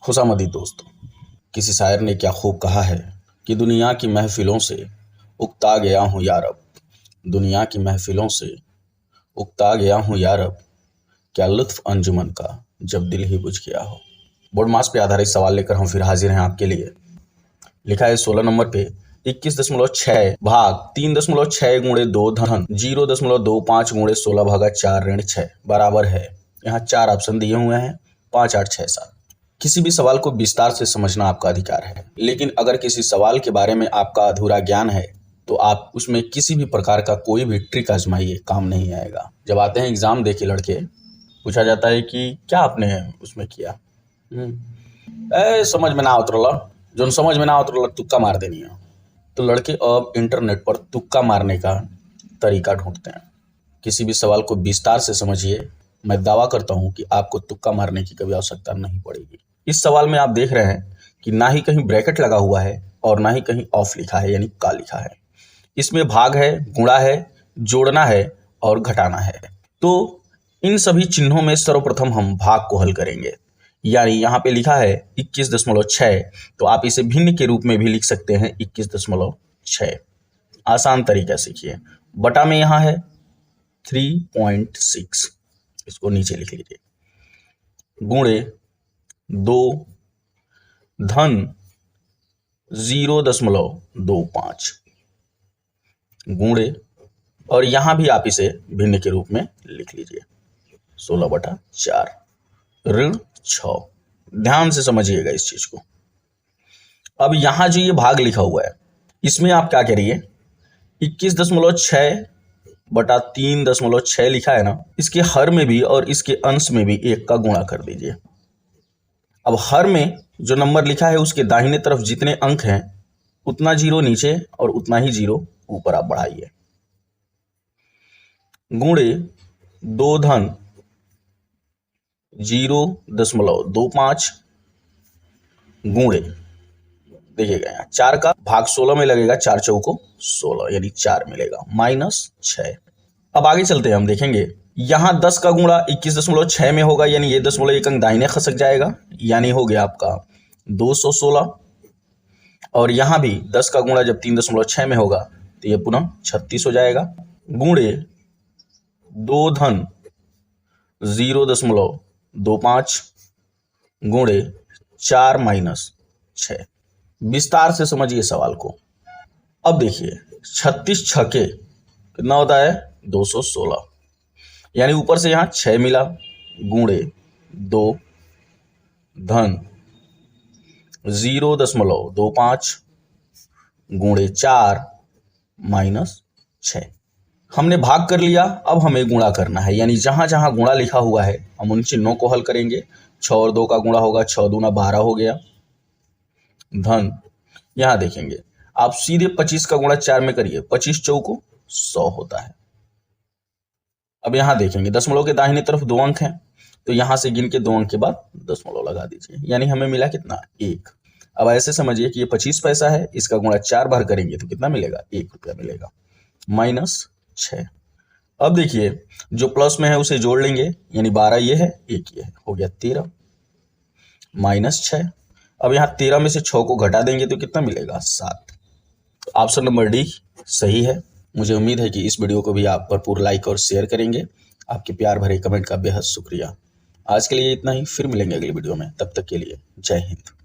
खुशामदी दोस्तों। किसी शायर ने क्या खूब कहा है कि दुनिया की महफिलों से उकता गया हूँ यारब। दुनिया की महफिलों से उकता गया हूँ यारब, क्या लुत्फ अंजुमन का जब दिल ही बुझ गया हो। बोर्ड मास पे आधारित सवाल लेकर हम फिर हाजिर हैं आपके लिए। लिखा है 16 नंबर पे 21.6 भाग 3.6 गुणे 2 धन 0.25 गुणे 16 भागा 4 ऋण 6 बराबर है। यहाँ 4 ऑप्शन दिए हुए हैं 5, 8, 6, 7। किसी भी सवाल को विस्तार से समझना आपका अधिकार है, लेकिन अगर किसी सवाल के बारे में आपका अधूरा ज्ञान है तो आप उसमें किसी भी प्रकार का कोई भी ट्रिक आजमाइए, काम नहीं आएगा। जब आते हैं एग्जाम दे के लड़के, पूछा जाता है कि क्या आपने उसमें किया, समझ में ना उतरला, जो समझ में ना उतरला तुक्का मार देनी है। तो लड़के अब इंटरनेट पर तुक्का मारने का तरीका ढूंढते हैं। किसी भी सवाल को विस्तार से समझिए, मैं दावा करता हूं कि आपको तुक्का मारने की कभी आवश्यकता नहीं पड़ेगी। इस सवाल में आप देख रहे हैं कि ना ही कहीं ब्रैकेट लगा हुआ है और ना ही कहीं ऑफ लिखा है, यानी का लिखा है। इसमें भाग है, गुणा है, जोड़ना है और घटाना है। तो इन सभी चिन्हों में सर्वप्रथम हम भाग को हल करेंगे। यानी यहाँ पे लिखा है 21.6, तो आप इसे भिन्न के रूप में भी लिख सकते हैं 21.6। आसान तरीका सीखिए। बटा में यहाँ है 3.6, इसको नीचे लिख लीजिए। गुणे 2 धन 0.25 गुणे, और यहां भी आप इसे भिन्न के रूप में लिख लीजिए 16/4 ऋण 6। ध्यान से समझिएगा इस चीज को। अब यहां जो ये भाग लिखा हुआ है, इसमें आप क्या करिए, 21.6 बटा 3.6 लिखा है ना, इसके हर में भी और इसके अंश में भी 1 का गुणा कर दीजिए। अब हर में जो नंबर लिखा है उसके दाहिने तरफ जितने अंक हैं उतना जीरो नीचे और उतना ही जीरो ऊपर आप बढ़ाइए। गुणे 2 धन 0.25 गुणे, देखिएगा यहाँ 4 का भाग 16 में लगेगा, 4 चौको 16 यानी 4 मिलेगा, -6। अब आगे चलते हैं, हम देखेंगे यहाँ 10 का गुणा 21.6 में होगा, यानी ये 0.1 अंक दाहिने खसक जाएगा, यानी हो गया आपका 216। और यहाँ भी 10 का गुणा जब 3.6 में होगा तो ये पुनः 36 हो जाएगा। गुणे 2 धन 0.25 गुणे 4 - 6। विस्तार से समझिए सवाल को। अब देखिए 36 छके कितना होता है 216, यानी ऊपर से यहाँ 6 मिला, गुणे 2 धन 0.25 गुणे 4 - 6। हमने भाग कर लिया, अब हमें गुणा करना है, यानी जहां जहां गुणा लिखा हुआ है हम उन चिन्हों को हल करेंगे। 6 और 2 का गुणा होगा, 6 दूना 12 हो गया, धन यहां देखेंगे आप सीधे 25 का गुणा 4 में करिए, 25 चौको 100 होता है। अब यहां देखेंगे दशमलव के दाहिने तरफ 2 अंक हैं, तो यहां से गिन के 2 अंक के बाद दशमलव लगा दीजिए, यानी हमें मिला कितना 1। अब ऐसे समझिए कि ये 25 पैसा है, इसका गुणा 4 बार करेंगे तो कितना मिलेगा 1 रुपया मिलेगा, -6। अब देखिए जो प्लस में है उसे जोड़ लेंगे, यानी 12 ये है, 1 ये है, हो गया 13 -6। अब यहाँ 13 में से 6 को घटा देंगे तो कितना मिलेगा 7। ऑप्शन नंबर डी सही है। मुझे उम्मीद है कि इस वीडियो को भी आप भरपूर लाइक और शेयर करेंगे। आपके प्यार भरे कमेंट का बेहद शुक्रिया। आज के लिए इतना ही, फिर मिलेंगे अगली वीडियो में, तब तक के लिए जय हिंद।